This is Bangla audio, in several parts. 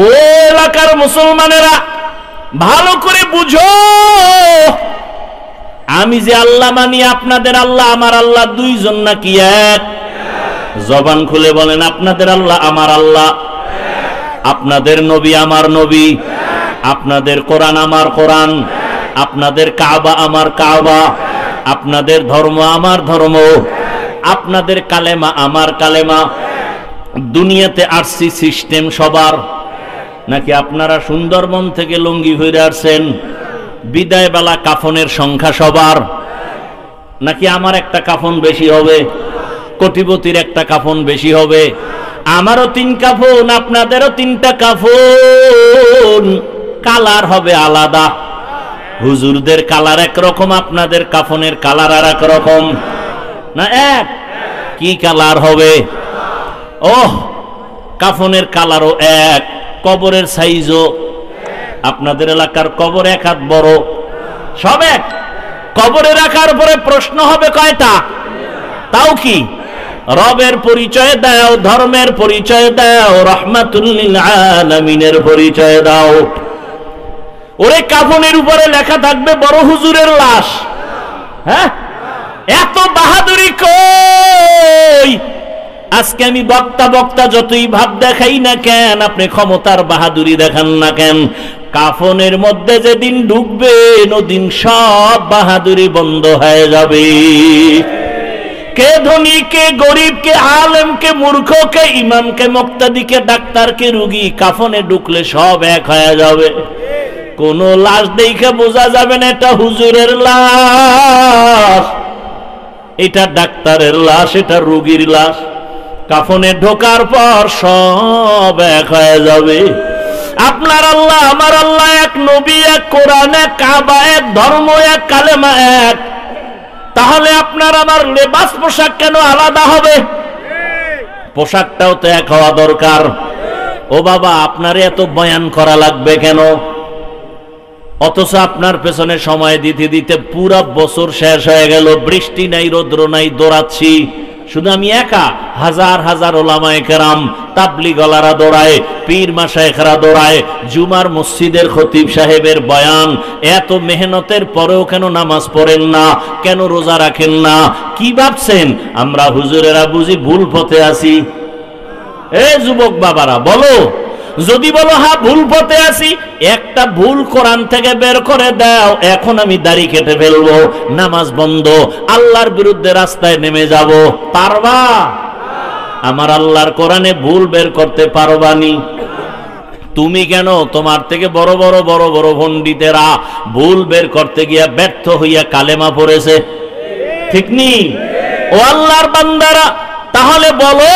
ও এলাকার মুসলমানেরা ভালো করে বুঝো, আমি যে আল্লাহ মানি আপনাদের আল্লাহ আমার আল্লাহ দুইজন নাকি এক? জবান খুলে বলেন, আপনাদের আল্লাহ আমার আল্লাহ, আপনাদের নবী আমার নবী, আপনাদের কোরআন আমার কোরআন, আপনাদের কাবা আমার কাবা, আপনাদের ধর্ম আমার ধর্ম, আপনাদের কালেমা আমার কালেমা। দুনিয়াতে আসছি সিস্টেম সবার, নাকি আপনারা সুন্দরবন থেকে লুঙ্গি হয়ে আসছেন? বিদায় বেলা কাফনের সংখ্যা সবার, নাকি আমার একটা কাফন বেশি হবে, কোটিপতির একটা কাফন বেশি হবে? আমারও 3 কাফন, আপনাদেরও 3টা কাফন, কালার হবে আলাদা। হুজুরদের কালার একরকম, আপনাদের কাফনের কালার আর এক রকম না? এক কি কালার হবে? ওহ, কাফনের কালারও এক, কবরের সাইজও, আপনাদের এলাকার কবর 1 হাত বড়, সব এক। কবরে রাখার পরে প্রশ্ন হবে কয়টা? তাও কি? রবের পরিচয় দাও, ধর্মের পরিচয় দাও, রাহমাতুল লিল আলামিনের পরিচয় দাও। ওরে কাফনের উপরে লেখা থাকবে বড় হুজুরের লাশ। হ্যাঁ, এত বাহাদুরি কই? আজকে আমি বক্তা যতই ভাব দেখাই না কেন, আপনি ক্ষমতার বাহাদুরি দেখান না কেন, কাফনের মধ্যে যেদিন ঢুকবেন ওদিন সব বাহাদুরি বন্ধ হয়ে যাবে। কে ধনী, কে গরিব, কে আলেম, কে মূর্খ, কে ইমাম, কে মুক্তাদি, কে ডাক্তার, কে রুগী, কাফনে ঢুকলে সব এক হয়ে যাবে। কোন লাশ দেখে বোঝা যাবে না এটা হুজুরের লাশ, এটা ডাক্তারের লাশ, এটা রুগীর লাশ। কাফনে ঢোকার পর সব এক হয়ে যাবে। আপনার আল্লাহ আমার আল্লাহ এক, নবী এক, কোরআন এক, কাবা এক, ধর্ম এক, কালেমা এক। তাহলে আপনার আমার লেবাস পোশাক কেন আলাদা হবে? পোশাকটাও তো এক হওয়া দরকার। ও বাবা, আপনার এত বয়ান করা লাগবে কেন? অথচ আপনার পেছনে সময় দিতে দিতে পুরো বছর শেষ হয়ে গেল, বৃষ্টি নাই, রৌদ্র নাই, দৌড়াচ্ছি। শুধু আমি একা, হাজার হাজার ওলামায়ে কেরাম, তাবলীগওয়ালারা দৌড়ায়, পীর মাশায়েখরা দৌড়ায়, জুমার মসজিদের খতিব সাহেবের বয়ান। এত মেহনতের পরেও কেন নামাজ পড়েন না? কেন রোজা রাখেন না? কি ভাবছেন আমরা হুজুরেরা বুঝি ভুল পথে আছি? এ যুবক বাবারা বলো, যদি বলো হ্যাঁ ভুল পথে আছি, একটা ভুল কোরআন থেকে বের করে দাও, এখন আমি দাড়ি কেটে ফেলবো, নামাজ বন্ধ, আল্লাহর বিরুদ্ধে রাস্তায় নেমে যাব। পারবা? আমার আল্লাহর কোরআনে ভুল বের করতে পারবানি? তুমি কেন? তোমার থেকে বড় বড় পণ্ডিতেরা ভুল বের করতে গিয়া ব্যর্থ হইয়া কালেমা পড়েছে, ঠিক নি? ও আল্লাহর বান্দারা, তাহলে বলো,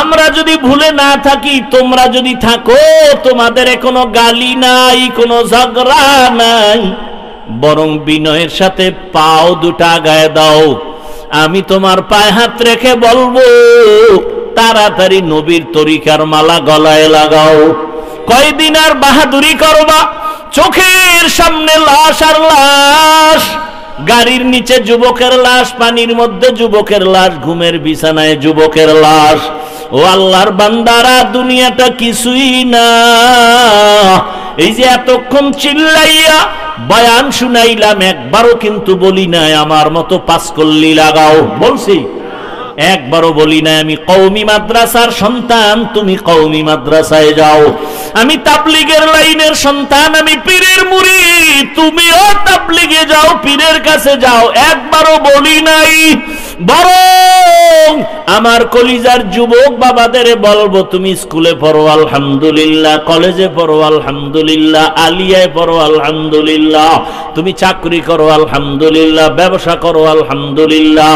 আমরা যদি ভুলে না থাকি, তোমরা যদি থাকো, তোমাদের কোনো গালি নাই, কোনো ঝগড়া নাই, বরং বিনয়ের সাথে পাও দুটা আগায় দাও। আমি তোমার পায়ে হাত রেখে বলবো, তাড়াতাড়ি নবীর তরিকার মালা গলায় লাগাও। কয়দিন আর বাহাদুরি করবা? চোখের সামনে লাশ আর লাশ, গাড়ির নিচে যুবকের লাশ, পানির মধ্যে যুবকের লাশ, ঘুমের বিছানায় যুবকের লাশ। ও আল্লাহর বান্দারা, দুনিয়াটা কিছুই না। এই যে এতক্ষণ চিল্লাইয়া বয়ান শুনাইলাম, একবারও কিন্তু বলি নাই আমার মতো 5 কল্লি লাগাও। বলছি? একবারও বলি নাই আমি কওমি মাদ্রাসার সন্তান, তুমি কওমি মাদ্রাসায় যাও। আমি তাবলীগের লাইনের সন্তান, আমি পীরের মুরিদ, তুমিও তাবলীগে যাও, পীরের কাছে যাও। একবারও বলি নাই। বরং আমার কলিজার যুবক বাবাদের বলবো, তুমি স্কুলে পড়ো আলহামদুলিল্লাহ, কলেজে পড়ো আলহামদুলিল্লাহ, আলিয়ায় পড়ো আলহামদুলিল্লাহ, তুমি চাকরি করো আলহামদুলিল্লাহ, ব্যবসা করো আলহামদুলিল্লাহ।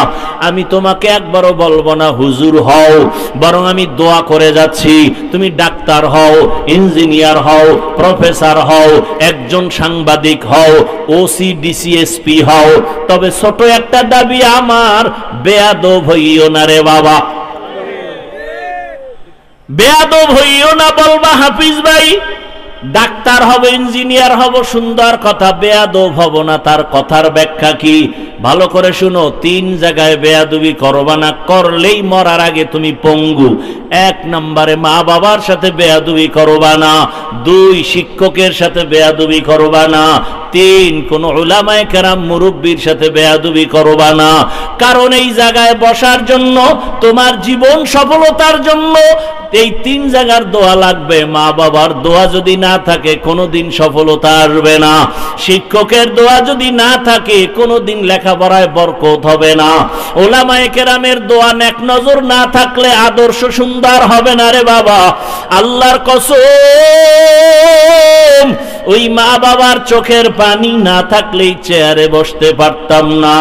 আমি তোমাকে একবারও বলবো না হুজুর হও, বরং আমি দোয়া করে যাচ্ছি, তুমি ডাক্তার হও, ইঞ্জিনিয়ার হও, প্রফেসর হও, একজন সাংবাদিক হও, ওসি ডিসি এসপি হও। তবে ছোট একটা দাবি আমার, বেয়াদব হইও না রে বাবা, বেয়াদব হইও না। বলবা হাফিজ ভাই ডাক্তার হব, ইঞ্জিনিয়ার হব, সুন্দর কথা, বেয়াদব হব না, তার কথার ব্যাখ্যা কি? ভালো করে শুনো, 3 জায়গায় বেয়াদবি করবা না, করলেই মরার আগে তুমি পঙ্গু। 1 নম্বরে মা বাবার সাথে বেয়াদবি করবা না, 2 শিক্ষকের সাথে বেয়াদবি করবা না, 3 কোন উলামায়ে কেরাম মুরব্বির সাথে বেয়াদবি করবা না। কারণ এই জায়গায় বসার জন্য, তোমার জীবন সফলতার জন্য এই 3 জায়গার দোয়া লাগবে। মা বাবার দোয়া যদি না থাকে কোনোদিন সফলতা আসবে না, শিক্ষকের দোয়া যদি না থাকে কোনোদিন লেখাপড়ায় বরকত হবে না, উলামায়ে কেরামের দোয়া নেক নজর না থাকলে আদর্শ সুন্দর হবে না রে বাবা। আল্লাহর কসম, ওই মা বাবার চোখের পানি না থাকলেই চেয়ারে বসতে পারতাম না।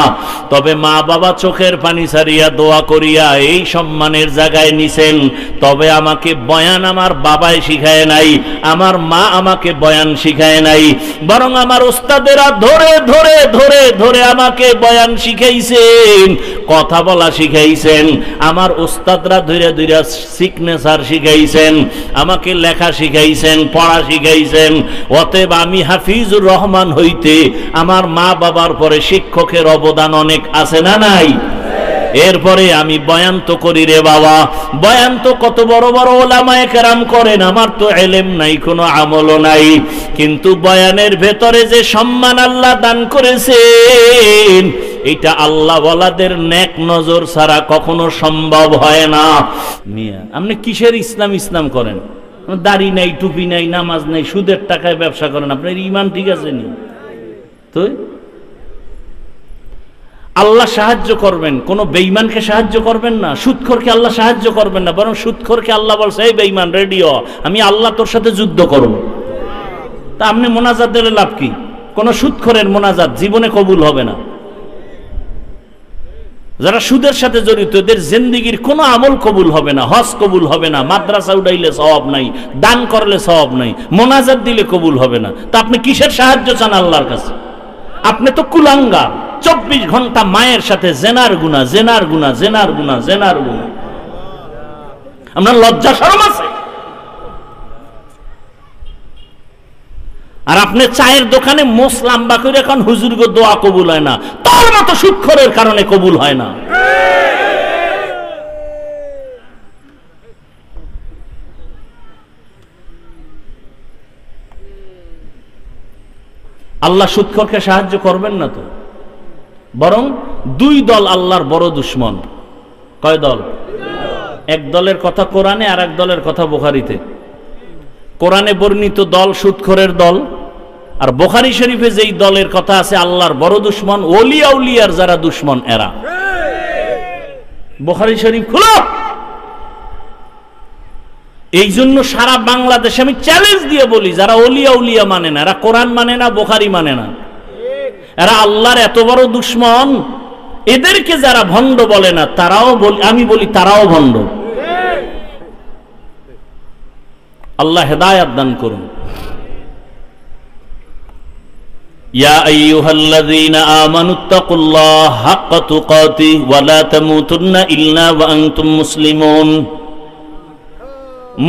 তবে মা বাবা চোখের পানি ছাড়িয়া দোয়া করিয়া এই সম্মানের জায়গায় নিছেন। তবে আমাকে বয়ান আমার বাবাই শিখায় নাই, আমার মা আমাকে বয়ান শিখায় নাই, বরং আমার উস্তাদেরা ধরে ধরে ধরে ধরে আমাকে বয়ান শিখাইছেন, কথা বলা শিখাইছেন। আমার উস্তাদরা ধীরে ধীরে সিগনেচার শিখাইছেন, আমাকে লেখা শিখাইছেন, পড়া শিখাইছেন। অতএব আমি হাফিজুর রহমান হইতে আমার মা বাবার পরে শিক্ষকের অবদান অনেক আছে না নাই? এরপরে আমি বয়ান তো করি রে বাবা, বয়ান তো কত বড় বড় উলামায়ে কেরাম করেন, আমার তো ইলম নাই, কোনো আমলও নাই। কিন্তু বয়ানের ভেতরে যে সম্মান আল্লাহ দান করেছেন, এটা আল্লাহ ওয়ালাদের নেক নজর ছাড়া কখনো সম্ভব হয় না। মিয়া, আপনি কিসের ইসলাম ইসলাম করেন? দাড়ি নাই, টুপি নাই, নামাজ নাই, সুদের টাকায় ব্যবসা করেন, আপনার ঈমান ঠিক আছে নি? তো আল্লাহ সাহায্য করবেন, কোন বেঈমানকে সাহায্য করবেন না, সুদখোরকে আল্লাহ সাহায্য করবেন না, বরং সুদখোরকে আল্লাহ বলছে, এই বেঈমান রেডিও, আমি আল্লাহ তোর সাথে যুদ্ধ করব। তা আপনি মোনাজাত দিলে লাভ কি? কোন সুদখোরের মোনাজাত জীবনে কবুল হবে না। যারা সুদের সাথে জড়িত এদের জিন্দেগির কোনো আমল কবুল হবে না, হজ কবুল হবে না, মাদ্রাসা উঠাইলে সওয়াব নাই, দান করলে সওয়াব নাই, মোনাজাত দিলে কবুল হবে না। তা আপনি কিসের সাহায্য চান আল্লাহর কাছে? আপনি তো কুলাঙ্গার, 24 ঘন্টা মায়ের সাথে জেনার গুনাহ, জেনার গুনাহ, জেনার গুনাহ, জেনার গুনাহ। আপনার লজ্জা শরম আছে? আর আপনি চায়ের দোকানে মোস লাম্বা করে এখন হুজুর গো দোয়া কবুল হয় না, তোর মতো সুদখোরের কারণে কবুল হয় না। আল্লাহ সুদখোরকে সাহায্য করবেন না তো, বরং 2 দল আল্লাহর বড় দুশমন। কয় দল? এক দলের কথা কোরআনে, আর এক দলের কথা বুখারীতে। কোরআনে বর্ণিত দল সুদখোরের দল, আর বুখারী শরীফে যেই দলের কথা আছে আল্লাহর বড় দুশমন, ওলিয়া উলিয়ার যারা দুশমন এরা। বুখারী শরীফ খুলো। এই জন্য সারা বাংলাদেশে আমি চ্যালেঞ্জ দিয়ে বলি, যারা ওলিয়া উলিয়া মানে না, এরা কোরআন মানে না, বুখারী মানে না, এরা আল্লাহর এত বড় দুশমন, এদেরকে যারা ভণ্ড বলে না তারাও বলি, আমি বলি তারাও ভণ্ড। আল্লাহ হেদায়েত দান করুন। ইয়া আইয়ুহাল্লাযীনা আমানুত্তাকুল্লাহ হাক্কা তুকাতিহি ওয়া লা তামুতুন্না ইল্লা ওয়া আনতুম মুসলিমুন।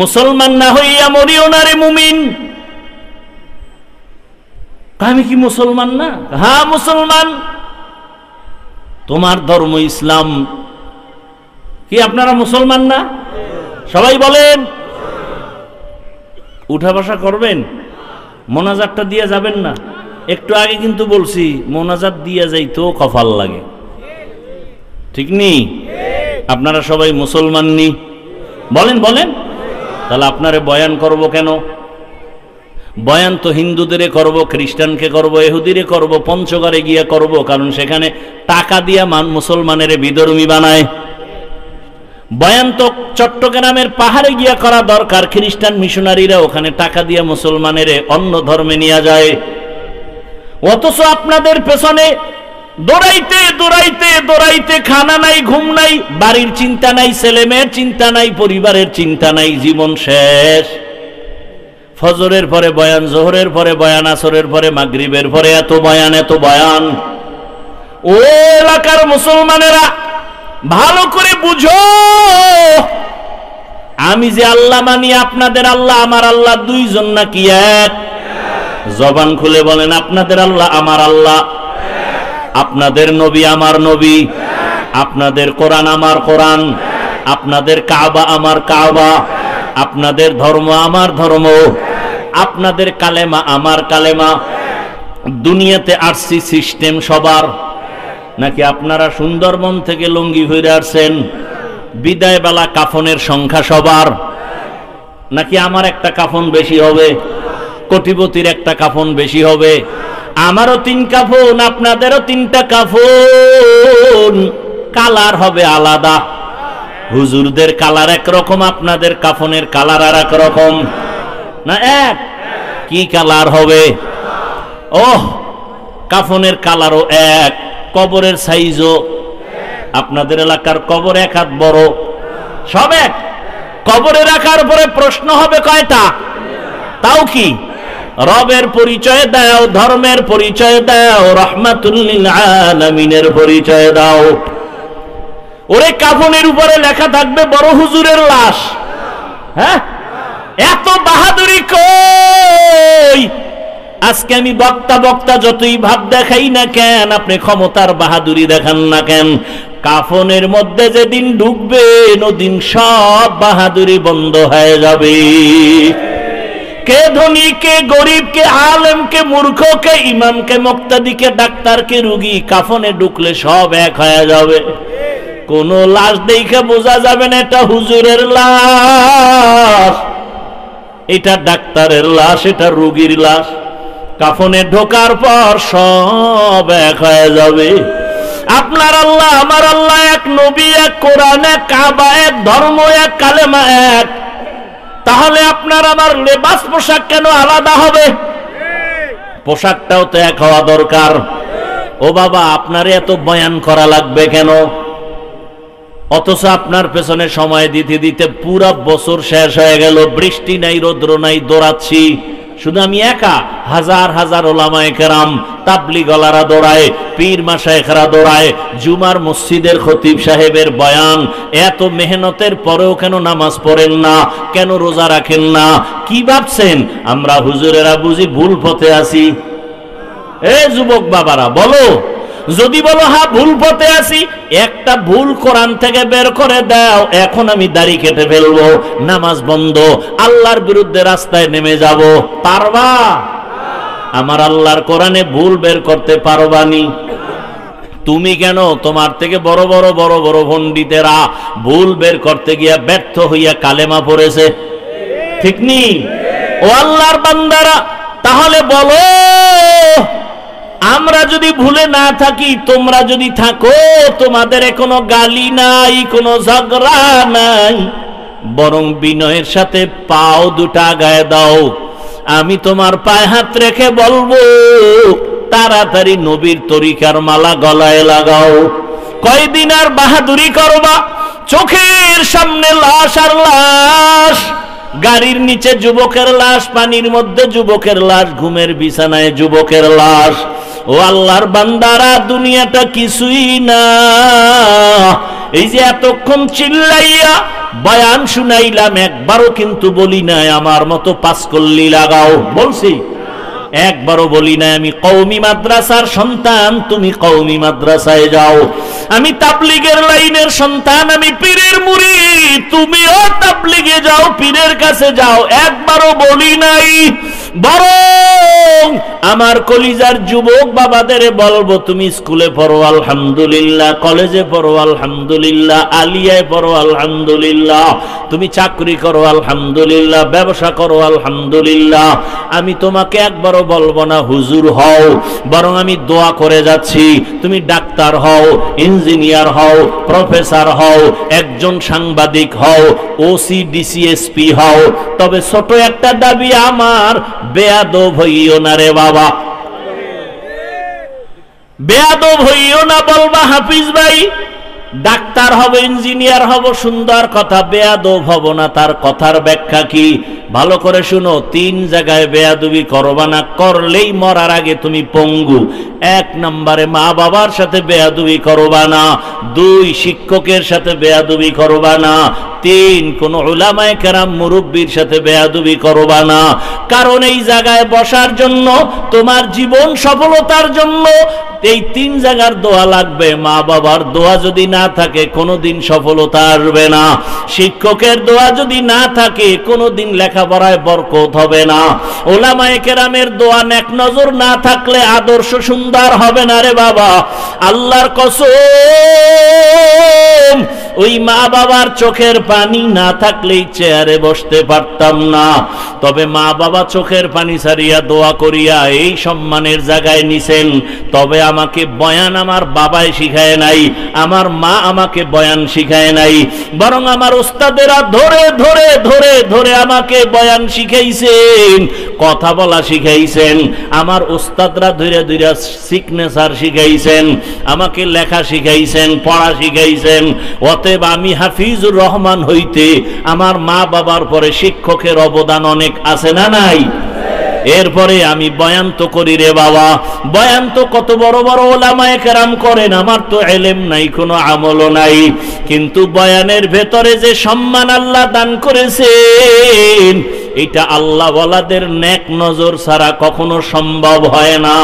মুসলমান না হইয়া মরিও না রে মুমিন। আমি কি মুসলমান না? হ্যাঁ মুসলমান। তোমার ধর্ম ইসলাম। কি আপনারা মুসলমান না? সবাই বলেন। উঠা বসা করবেন, মোনাজাতটা দিয়ে যাবেন না। একটু আগে কিন্তু বলছি মোনাজাত দিয়ে যাইতো কপাল লাগে, ঠিক নেই? আপনারা সবাই মুসলমান নি? বলেন বলেন। তাহলে আপনারে বয়ান করব কেন? বয়ান তো হিন্দুদের করব, খ্রিস্টানকে করব, ইহুদিরে করব, পঞ্চগড়ে গিয়ে করব, কারণ সেখানে টাকা দিয়া মুসলমানের বিধর্মী বানায়। বয়ান তো চট্টগ্রামের পাহাড়ে গিয়া করা দরকার, খ্রিস্টান মিশনারিরা ওখানে টাকা দিয়া মুসলমানের অন্য ধর্মে নিয়ে যায়। অথচ আপনাদের পেছনে দৌড়াইতে দৌড়াইতে দৌড়াইতে খানা নাই, ঘুম নাই, বাড়ির চিন্তা নাই, ছেলে মেয়ের চিন্তা নাই, পরিবারের চিন্তা নাই, জীবন শেষ। ফজরের পরে বয়ান, জোহরের পরে বয়ান, আসরের পরে, মাগরিবের পরে এত বয়ান, এত বয়ান। ও এলাকার মুসলমানেরা ভালো করে বুঝো, আমি যে আল্লাহ মানি আপনাদের আল্লাহ আমার আল্লাহ দুইজন নাকি এক? জবান খুলে বলেন আপনাদের আল্লাহ আমার আল্লাহ, আপনাদের নবী আমার নবী, আপনাদের কোরআন আমার কোরআন, আপনাদের কাবা আমার কাবা, আপনাদের ধর্ম আমার ধর্ম, আপনাদের কালেমা আমার কালেমা। দুনিয়াতে আসছি সিস্টেম সবার, নাকি আপনারা সুন্দরবন থেকে লুঙ্গি হইরে আসছেন? বিদায় বেলা কাফনের সংখ্যা সবার, নাকি আমার একটা কাফন বেশি হবে, কোটিপতির একটা কাফন বেশি হবে? আমারও 3 কাফন, আপনাদেরও 3টা কাফন, কালার হবে আলাদা। হুজুরদের কালার একরকম, আপনাদের কাফনের কালার আর এক রকম না? এক কি কালার হবে? ওহ, কাফনের কালারও এক, কবরের সাইজও, আপনাদের এলাকার কবর 1 হাত বড়, সব এক। কবরে রাখার পরে প্রশ্ন হবে কয়টা? তাও কি? রবের পরিচয় দাও, ধর্মের পরিচয় দাও, রাহমাতুল লিল আলামিনের পরিচয় দাও। ওরে কাফনের উপরে লেখা থাকবে বড় হুজুরের লাশ। হ্যাঁ, এত বাহাদুরি কই? আজকে আমি বক্তা যতই ভাব দেখাই না কেন, আপনি ক্ষমতার বাহাদুরি দেখান না কেন, কাফনের মধ্যে যেদিন ঢুকবেন ওদিন সব বাহাদুরি বন্ধ হয়ে যাবে। কে ধনী, কে গরিব, কে আলেম, কে মূর্খ, কে ইমাম, কে মুক্তাদি, কে ডাক্তার, কে রোগী, কাফনে ঢুকলে সব এক হয়ে যাবে। কোন লাশ দেখে বোঝা যাবে না এটা হুজুরের লাশ, এটা ডাক্তারের লাশ, এটা রোগীর লাশ। কাফনে ঢোকার পর সব এক হয়ে যাবে। আপনার আল্লাহ আমার আল্লাহ এক, নবী এক, কোরআন এক, কাবা এক, ধর্ম এক, কালেমা এক। তাহলে আপনার আমার লেবাস পোশাক কেন আলাদা হবে? পোশাকটাও তো এক হওয়া দরকার। ও বাবা, আপনার এত বয়ান করা লাগবে কেন? অথচ আপনার পেছনে সময় দিতে দিতে পুরো বছর শেষ হয়ে গেল, বৃষ্টি নাই, রৌদ্র নাই, দৌড়াচ্ছি। শুধু আমি একা, হাজার হাজার ওলামায়ে কেরাম, তাবলীগওয়ালারা দৌড়ায়, পীর মাশায়েখরা দৌড়ায়, জুমার মসজিদের খতিব সাহেবের বয়ান। এত মেহনতের পরেও কেন নামাজ পড়েন না? কেন রোজা রাখেন না? কি ভাবছেন আমরা হুজুরেরা বুঝি ভুল পথে আছি? এ যুবক বাবারা বলো, যদি বলো হ্যাঁ ভুল পথে আছি, একটা ভুল কোরআন থেকে বের করে দাও, এখন আমি দাড়ি কেটে ফেলবো, নামাজ বন্ধ, আল্লাহর বিরুদ্ধে রাস্তায় নেমে যাব। পারবা? আমার আল্লাহর কোরআনে ভুল বের করতে পারবানি? তুমি কেন? তোমার থেকে বড় বড় পণ্ডিতেরা ভুল বের করতে গিয়া ব্যর্থ হইয়া কালেমা পড়েছে, ঠিক নি? ও আল্লাহর বান্দারা, তাহলে বলো, আমরা যদি ভুলে না থাকি, তোমরা যদি থাকো, তোমাদের কোনো গালি নাই, কোনো ঝগড়া নাই, বরং বিনয়ের সাথে পাও দুটা আগায় দাও। আমি তোমার পায়ে হাত রেখে বলবো, তাড়াতাড়ি নবীর তরিকার মালা গলায় লাগাও। কয়দিন আর বাহাদুরি করবা? চোখের সামনে লাশ আর লাশ, গাড়ির নিচে যুবকের লাশ, পানির মধ্যে যুবকের লাশ, ঘুমের বিছানায় যুবকের লাশ। ও আল্লাহর বান্দারা, দুনিয়াটা কিছুই না। এই যে এতক্ষণ চিল্লাইয়া বয়ান শুনাইলাম, একবারও কিন্তু বলি নাই আমার মতো 5 কল্লি লাগাও। বলছি? একবারও বলি নাই আমি কওমি মাদ্রাসার সন্তান, তুমি কওমি মাদ্রাসায় যাও। আমি তাবলীগের লাইনের সন্তান, আমি পীরের মুরিদ, তুমিও তাবলীগে যাও, পীরের কাছে যাও। একবারও বলি নাই। বরং আমার কলিজার যুবক বাবাদের বলবো, তুমি স্কুলে পড়ো আলহামদুলিল্লাহ, কলেজে পড়ো আলহামদুলিল্লাহ, আলিয়ায় পড়ো আলহামদুলিল্লাহ, তুমি চাকরি করো আলহামদুলিল্লাহ, ব্যবসা করো আলহামদুলিল্লাহ। আমি তোমাকে একবারও বলবো না হুজুর হও, বরং আমি দোয়া করে যাচ্ছি, তুমি ডাক্তার হও, ইঞ্জিনিয়ার হও, প্রফেসর হও, একজন সাংবাদিক হও, ওসি ডিসিএসপি হও। তবে ছোট একটা দাবি আমার, বেয়াদব হইও না রে বাবা, বেয়াদব হইও না। বলবা হাফিজ ভাই ডাক্তার হব, ইঞ্জিনিয়ার হব, সুন্দর কথা, বেয়াদব হব না, তার কথার ব্যাখ্যা কি? ভালো করে শুনো, 3 জায়গায় বেয়াদবি করবা না, করলেই মরার আগে তুমি পঙ্গু। 1 নম্বরে মা বাবার সাথে বেয়াদবি করবা না, 2 শিক্ষকের সাথে বেয়াদবি করবা না, 3 কোন উলামায়ে কেরাম মুরব্বির সাথে বেয়াদবি করবা না। কারণ এই জায়গায় বসার জন্য, তোমার জীবন সফলতার জন্য এই 3 জায়গার দোয়া লাগবে। মা বাবার দোয়া যদি না থাকে কোনোদিন সফলতা আসবে না, শিক্ষকের দোয়া যদি না থাকে কোনোদিন লেখাপড়ায় বরকত হবে না, উলামায়ে কেরামের দোয়া নেক নজর না থাকলে আদর্শ সুন্দর হবে না রে বাবা। আল্লাহর কসম, ওই মা বাবার চোখের পানি না থাকলেই চেয়ারে বসতে পারতাম না। তবে মা বাবা চোখের পানি ছাড়িয়া দোয়া করিয়া এই সম্মানের জায়গায় নিছেন। তবে আমাকে বয়ান আমার বাবাই শিখায় নাই, আমার মা আমাকে বয়ান শিখায় নাই, বরং আমার উস্তাদেরা ধরে ধরে ধরে ধরে আমাকে বয়ান শিখাইছেন, কথা বলা শিখাইছেন। আমার উস্তাদরা ধীরে ধীরে সিগনেচার শিখাইছেন, আমাকে লেখা শিখাইছেন, পড়া শিখাইছেন। অতএব আমি হাফিজুর রহমান হইতে আমার মা বাবার পরে শিক্ষকের অবদান অনেক আছে না নাই? এরপরে আমি বয়ান তো করি রে বাবা, বয়ান তো কত বড় বড় উলামায়ে কেরাম করেন, আমার তো ইলম নাই, কোনো আমলও নাই। কিন্তু বয়ানের ভেতরে যে সম্মান আল্লাহ দান করেছেন, এটা আল্লাহ ওয়ালাদের নেক নজর ছাড়া কখনো সম্ভব হয় না।